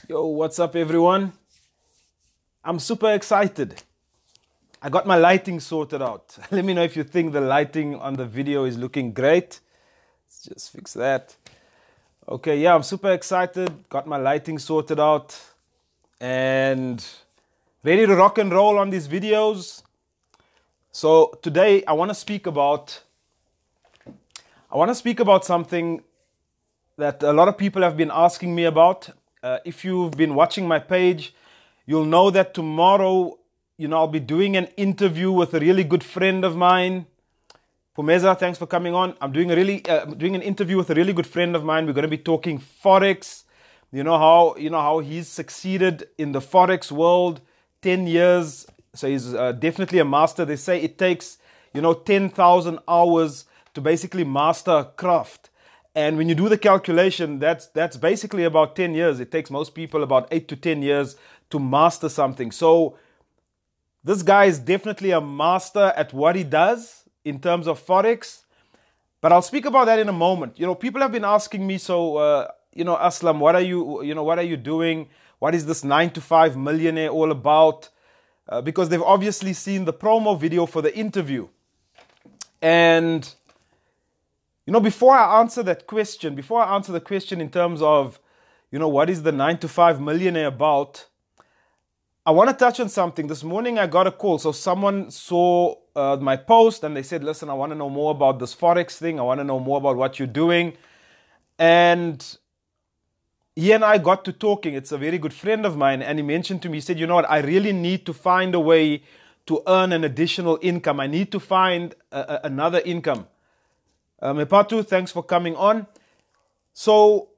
Yo, what's up, everyone? I'm super excited. I got my lighting sorted out. Let me know if you think the lighting on the video is looking great. Let's just fix that. Okay, yeah, I'm super excited. Got my lighting sorted out and ready to rock and roll on these videos. So today I want to speak about something that a lot of people have been asking me about. If you've been watching my page, you'll know that tomorrow, I'll be doing an interview with a really good friend of mine. Pumeza, thanks for coming on. I'm doing an interview with a really good friend of mine. We're going to be talking Forex. You know how he's succeeded in the Forex world, 10 years. So he's definitely a master. They say it takes, 10,000 hours to basically master a craft. And when you do the calculation, that's basically about 10 years. It takes most people about 8 to 10 years to master something. So this guy is definitely a master at what he does in terms of Forex. But I'll speak about that in a moment. People have been asking me, so, Aslam, what are you doing? What is this 9 to 5 millionaire all about? Because they've obviously seen the promo video for the interview. And before I answer the question in terms of, what is the 9 to 5 millionaire about, I want to touch on something. This morning I got a call. So someone saw my post and they said, listen, I want to know more about this Forex thing. I want to know more about what you're doing. And he and I got to talking. It's a very good friend of mine. And he mentioned to me, he said, you know what, I really need to find a way to earn an additional income. I need to find another income. Mepatu, thanks for coming on. So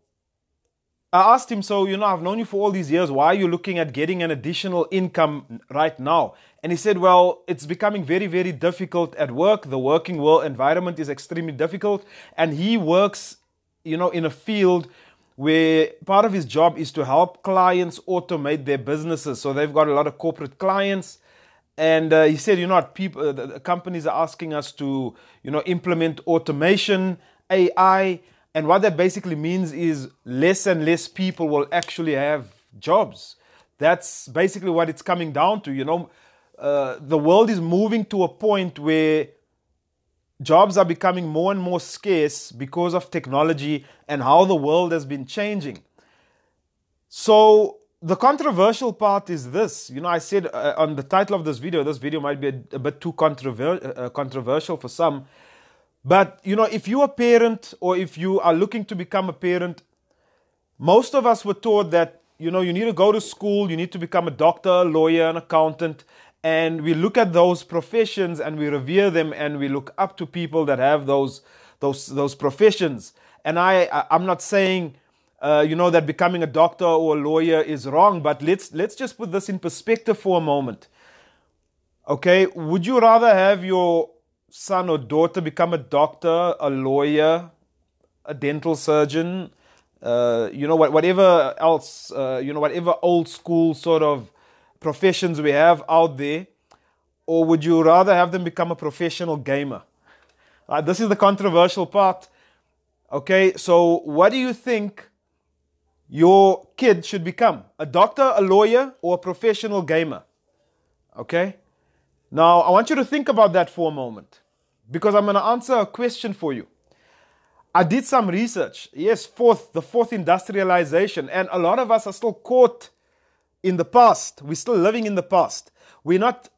I asked him, I've known you for all these years. Why are you looking at getting an additional income right now? And he said, well, it's becoming very, very difficult at work. The working world environment is extremely difficult. And he works, in a field where part of his job is to help clients automate their businesses. So they've got a lot of corporate clients. And he said, the companies are asking us to, implement automation, AI. And what that basically means is less and less people will actually have jobs. That's basically what it's coming down to. The world is moving to a point where jobs are becoming more and more scarce because of technology and how the world has been changing. So the controversial part is this. I said on the title of this video might be a bit too controversial for some. But, if you're a parent or if you are looking to become a parent, most of us were taught that, you need to go to school, you need to become a doctor, a lawyer, an accountant. And we look at those professions and we revere them and we look up to people that have those professions. And I'm not saying, that becoming a doctor or a lawyer is wrong, but let's just put this in perspective for a moment. Okay, would you rather have your son or daughter become a doctor, a lawyer, a dental surgeon, whatever else, whatever old school sort of professions we have out there, or would you rather have them become a professional gamer? This is the controversial part. Okay, so what do you think your kid should become? A doctor, a lawyer, or a professional gamer? Okay? Now, I want you to think about that for a moment because I'm going to answer a question for you. I did some research. Yes, the fourth industrialization. And a lot of us are still caught in the past. We're still living in the past. We're not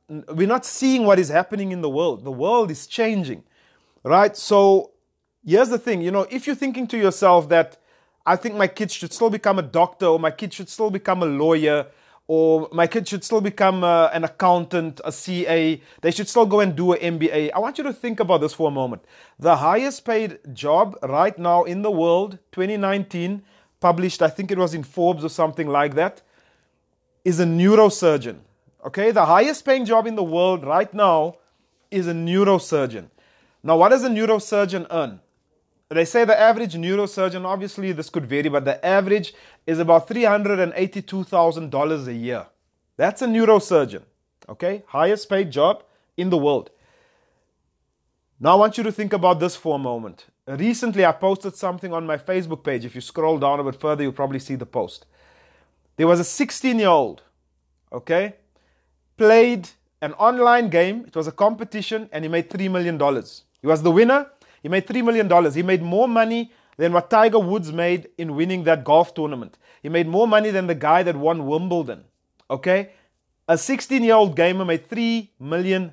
seeing what is happening in the world. The world is changing, right? So here's the thing. If you're thinking to yourself that I think my kids should still become a doctor or my kids should still become a lawyer or my kids should still become an accountant, a CA. They should still go and do an MBA. I want you to think about this for a moment. The highest paid job right now in the world, 2019, published, I think it was in Forbes or something like that, is a neurosurgeon. Okay, the highest paying job in the world right now is a neurosurgeon. Now, what does a neurosurgeon earn? They say the average neurosurgeon, obviously this could vary, but the average is about $382,000 a year. That's a neurosurgeon, okay? Highest paid job in the world. Now I want you to think about this for a moment. Recently I posted something on my Facebook page. If you scroll down a bit further, you'll probably see the post. There was a 16-year-old, okay, played an online game. It was a competition, and he made $3 million. He was the winner. He made $3 million. He made more money than what Tiger Woods made in winning that golf tournament. He made more money than the guy that won Wimbledon. Okay? A 16-year-old gamer made $3 million.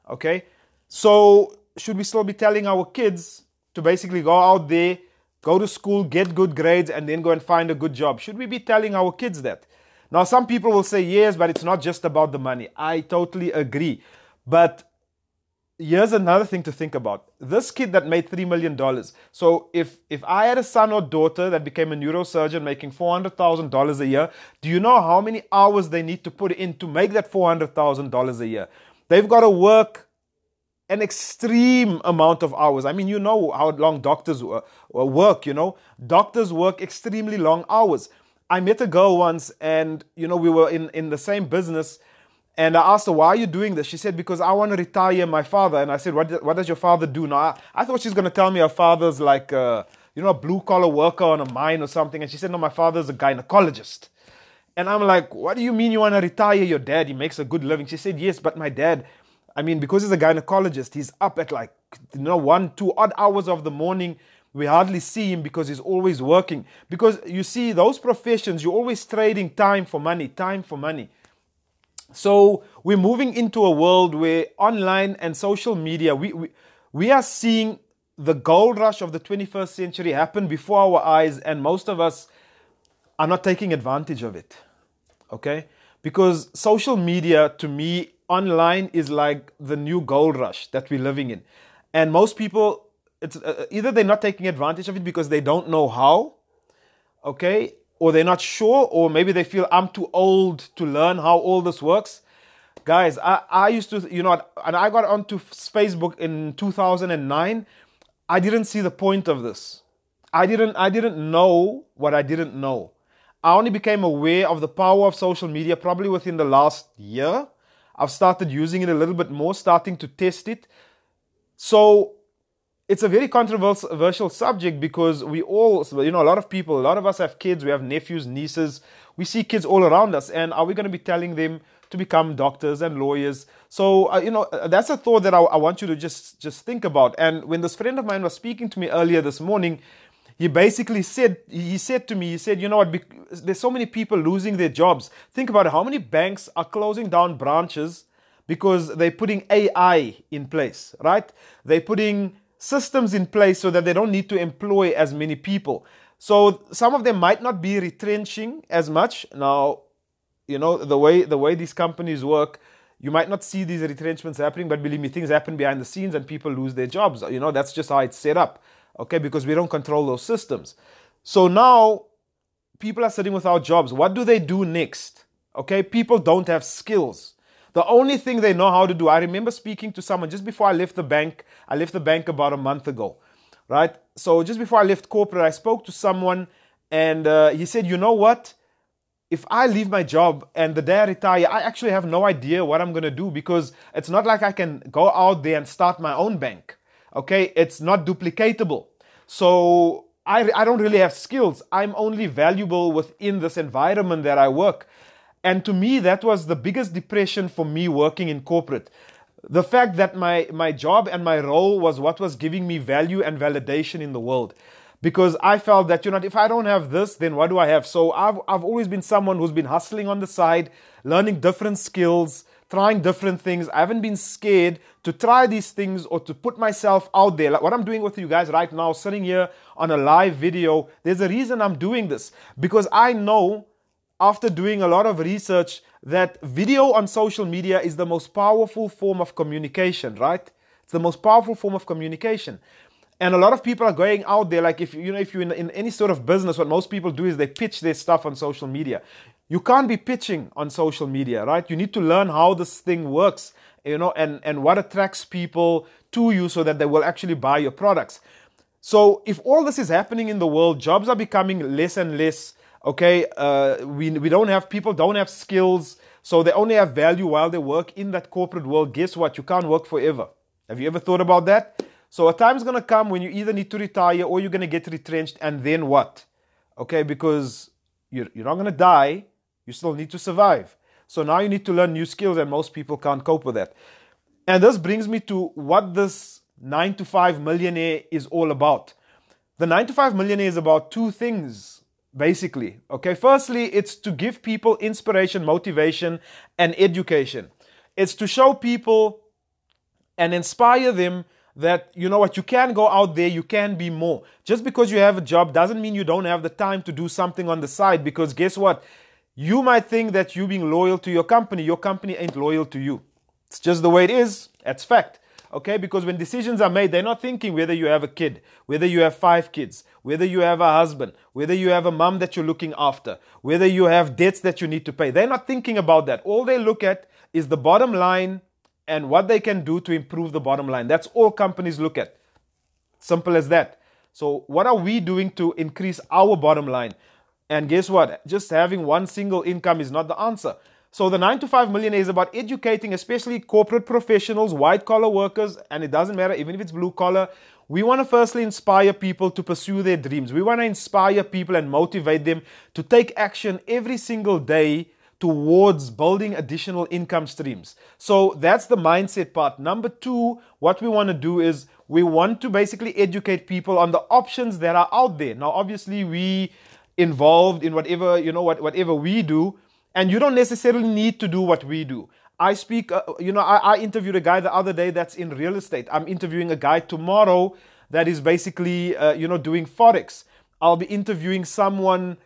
Okay? So, should we still be telling our kids to basically go out there, go to school, get good grades, and then go and find a good job? Should we be telling our kids that? Now, some people will say, yes, but it's not just about the money. I totally agree. But here's another thing to think about. This kid that made $3 million. So if I had a son or daughter that became a neurosurgeon making $400,000 a year, do you know how many hours they need to put in to make that $400,000 a year? They've got to work an extreme amount of hours. I mean, you know how long doctors work, you know. Doctors work extremely long hours. I met a girl once and, you know, we were in the same business. And I asked her, why are you doing this? She said, because I want to retire my father. And I said, what does your father do? Now, I thought she's going to tell me her father's like, a blue-collar worker on a mine or something. And she said, no, my father's a gynecologist. And I'm like, what do you mean you want to retire your dad? He makes a good living. She said, yes, but my dad, I mean, because he's a gynecologist, he's up at 1, 2 odd hours of the morning. We hardly see him because he's always working. Because you see, those professions, you're always trading time for money, time for money. So we're moving into a world where online and social media, we are seeing the gold rush of the 21st century happen before our eyes, and most of us are not taking advantage of it. Okay? Because social media, to me, online is like the new gold rush that we're living in. And most people, it's either they're not taking advantage of it because they don't know how, okay? Or they're not sure, or maybe they feel I'm too old to learn how all this works. Guys, I used to, and I got onto Facebook in 2009. I didn't see the point of this. I didn't know what I didn't know. I only became aware of the power of social media probably within the last year. I've started using it a little bit more, starting to test it. So it's a very controversial subject because we all, a lot of people, a lot of us have kids, we have nephews, nieces, we see kids all around us. And are we going to be telling them to become doctors and lawyers? So, that's a thought that I want you to just think about. And when this friend of mine was speaking to me earlier this morning, he basically said, to me, you know what, there's so many people losing their jobs. Think about it, how many banks are closing down branches because they're putting AI in place, right? They're putting systems in place so that they don't need to employ as many people. So some of them might not be retrenching as much. Now, the way these companies work, you might not see these retrenchments happening, but believe me, things happen behind the scenes and people lose their jobs. That's just how it's set up, okay, because we don't control those systems. So now people are sitting without jobs. What do they do next? Okay, people don't have skills. The only thing they know how to do, I remember speaking to someone just before I left the bank. I left the bank about a month ago, right? So just before I left corporate, I spoke to someone and he said, you know what? If I leave my job and the day I retire, I actually have no idea what I'm going to do because it's not like I can go out there and start my own bank, okay? It's not duplicatable. So I don't really have skills. I'm only valuable within this environment that I work. And to me, that was the biggest depression for me working in corporate. The fact that my job and my role was what was giving me value and validation in the world. Because I felt that, if I don't have this, then what do I have? So I've always been someone who's been hustling on the side, learning different skills, trying different things. I haven't been scared to try these things or to put myself out there. Like what I'm doing with you guys right now, sitting here on a live video, there's a reason I'm doing this. Because I know, after doing a lot of research, that video on social media is the most powerful form of communication, right? It's the most powerful form of communication. And a lot of people are going out there, like if you're in any sort of business, what most people do is they pitch their stuff on social media. You can't be pitching on social media, right? You need to learn how this thing works, and what attracts people to you so that they will actually buy your products. So if all this is happening in the world, jobs are becoming less and less. Okay, people don't have skills, so they only have value while they work in that corporate world. Guess what? You can't work forever. Have you ever thought about that? So a time's going to come when you either need to retire or you're going to get retrenched, and then what? Okay, because, You're not going to die. You still need to survive. So now you need to learn new skills, and most people can't cope with that. And this brings me to what this 9 to 5 millionaire is all about. The 9 to 5 millionaire is about two things, basically. Okay, firstly, it's to give people inspiration, motivation, and education. It's to show people and inspire them that, you know what, you can go out there, you can be more. Just because you have a job doesn't mean you don't have the time to do something on the side, because guess what? You might think that you being loyal to your company ain't loyal to you. It's just the way it is. That's fact. Okay, because when decisions are made, they're not thinking whether you have a kid, whether you have 5 kids, whether you have a husband, whether you have a mom that you're looking after, whether you have debts that you need to pay. They're not thinking about that. All they look at is the bottom line and what they can do to improve the bottom line. That's all companies look at. Simple as that. So what are we doing to increase our bottom line? And guess what? Just having one single income is not the answer. So the 9 to 5 millionaire is about educating, especially corporate professionals, white collar workers, and it doesn't matter, even if it's blue collar. We want to firstly inspire people to pursue their dreams. We want to inspire people and motivate them to take action every single day towards building additional income streams. So that's the mindset part. Number 2, what we want to do is we want to basically educate people on the options that are out there. Now, obviously, we involved in whatever, whatever we do. And you don't necessarily need to do what we do. I speak, I interviewed a guy the other day that's in real estate. I'm interviewing a guy tomorrow that is basically, doing Forex. I'll be interviewing someone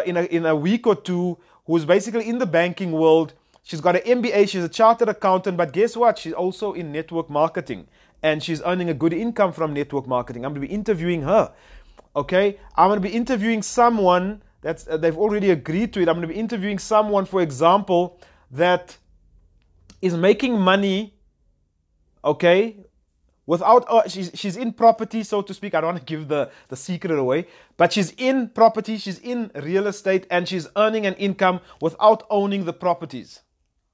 in a week or two who's basically in the banking world. She's got an MBA, she's a chartered accountant, but guess what? She's also in network marketing, and she's earning a good income from network marketing. I'm going to be interviewing her. Okay? I'm going to be interviewing someone they've already agreed to it. I'm going to be interviewing someone, for example, that is making money, okay, without, she's in property, so to speak. I don't want to give the secret away, but she's in property, she's in real estate, and she's earning an income without owning the properties.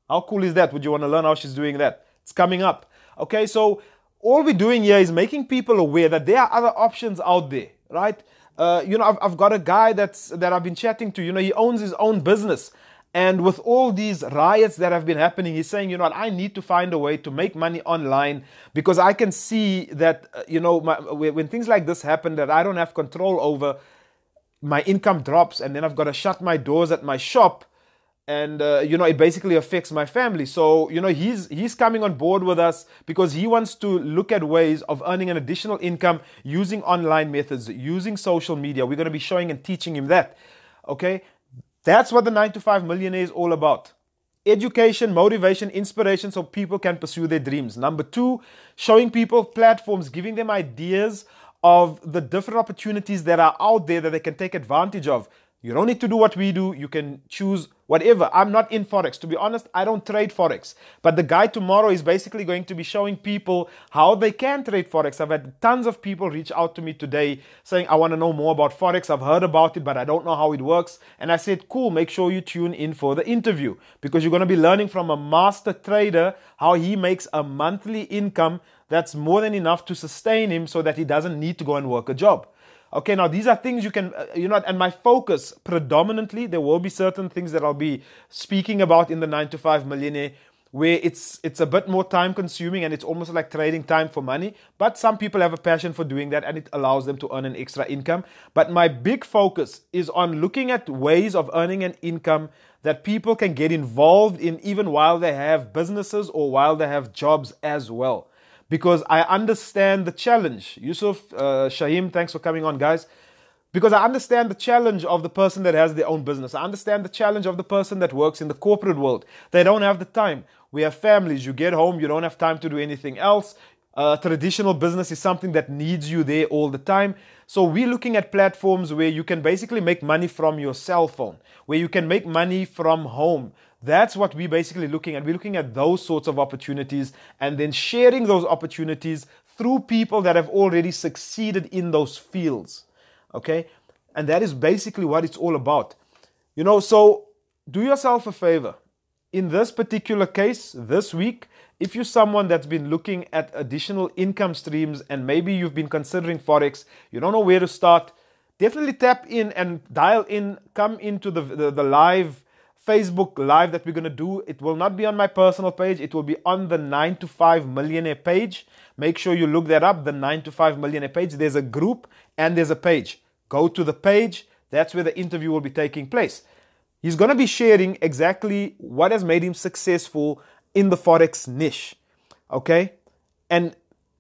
How cool is that? Would you want to learn how she's doing that? It's coming up. Okay, so all we're doing here is making people aware that there are other options out there, right? I've got a guy that I've been chatting to. He owns his own business, and with all these riots that have been happening, he's saying, I need to find a way to make money online, because I can see that when things like this happen that I don't have control over, my income drops, and then I've got to shut my doors at my shop. And, it basically affects my family. So, he's coming on board with us because he wants to look at ways of earning an additional income using online methods, using social media. We're going to be showing and teaching him that. Okay. That's what the 9 to 5 millionaire is all about. Education, motivation, inspiration, so people can pursue their dreams. Number 2, showing people platforms, giving them ideas of the different opportunities that are out there that they can take advantage of. You don't need to do what we do. You can choose whatever. I'm not in Forex. To be honest, I don't trade Forex. But the guy tomorrow is basically going to be showing people how they can trade Forex. I've had tons of people reach out to me today saying, I want to know more about Forex. I've heard about it, but I don't know how it works. And I said, cool, make sure you tune in for the interview, because you're going to be learning from a master trader how he makes a monthly income that's more than enough to sustain him so that he doesn't need to go and work a job. Okay, now these are things you can, and my focus predominantly, there will be certain things that I'll be speaking about in the 9 to 5 millionaire where it's a bit more time consuming and it's almost like trading time for money. But some people have a passion for doing that and it allows them to earn an extra income. But my big focus is on looking at ways of earning an income that people can get involved in even while they have businesses or while they have jobs as well. Because I understand the challenge. Yusuf, Shaheem, thanks for coming on, guys. Because I understand the challenge of the person that has their own business. I understand the challenge of the person that works in the corporate world. They don't have the time. We have families. You get home, you don't have time to do anything else. Traditional business is something that needs you there all the time. So we're looking at platforms where you can basically make money from your cell phone, where you can make money from home. That's what we're basically looking at. We're looking at those sorts of opportunities and then sharing those opportunities through people that have already succeeded in those fields. Okay? And that is basically what it's all about. So do yourself a favor. In this particular case, this week, if you're someone that's been looking at additional income streams and maybe you've been considering Forex, you don't know where to start, definitely tap in and dial in, come into the live Facebook live that we're going to do. It will not be on my personal page. It will be on the 9 to 5 Millionaire page. Make sure you look that up, the 9 to 5 Millionaire page. There's a group and there's a page. Go to the page. That's where the interview will be taking place. He's going to be sharing exactly what has made him successful in the Forex niche. Okay? And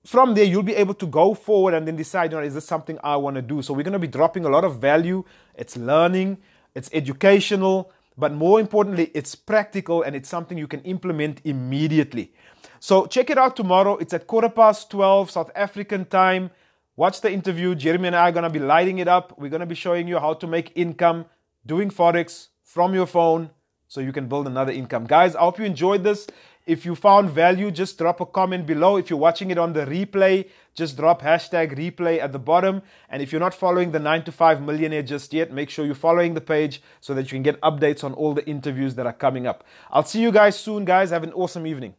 from there, you'll be able to go forward and then decide, is this something I want to do? So we're going to be dropping a lot of value. It's learning, it's educational, but more importantly, it's practical and it's something you can implement immediately. So check it out tomorrow. It's at 12:15 South African time. Watch the interview. Jeremy and I are going to be lighting it up. We're going to be showing you how to make income doing Forex from your phone so you can build another income. Guys, I hope you enjoyed this. If you found value, just drop a comment below. If you're watching it on the replay, just drop #replay at the bottom. And if you're not following the 9 to 5 Millionaire just yet, make sure you're following the page so that you can get updates on all the interviews that are coming up. I'll see you guys soon, guys. Have an awesome evening.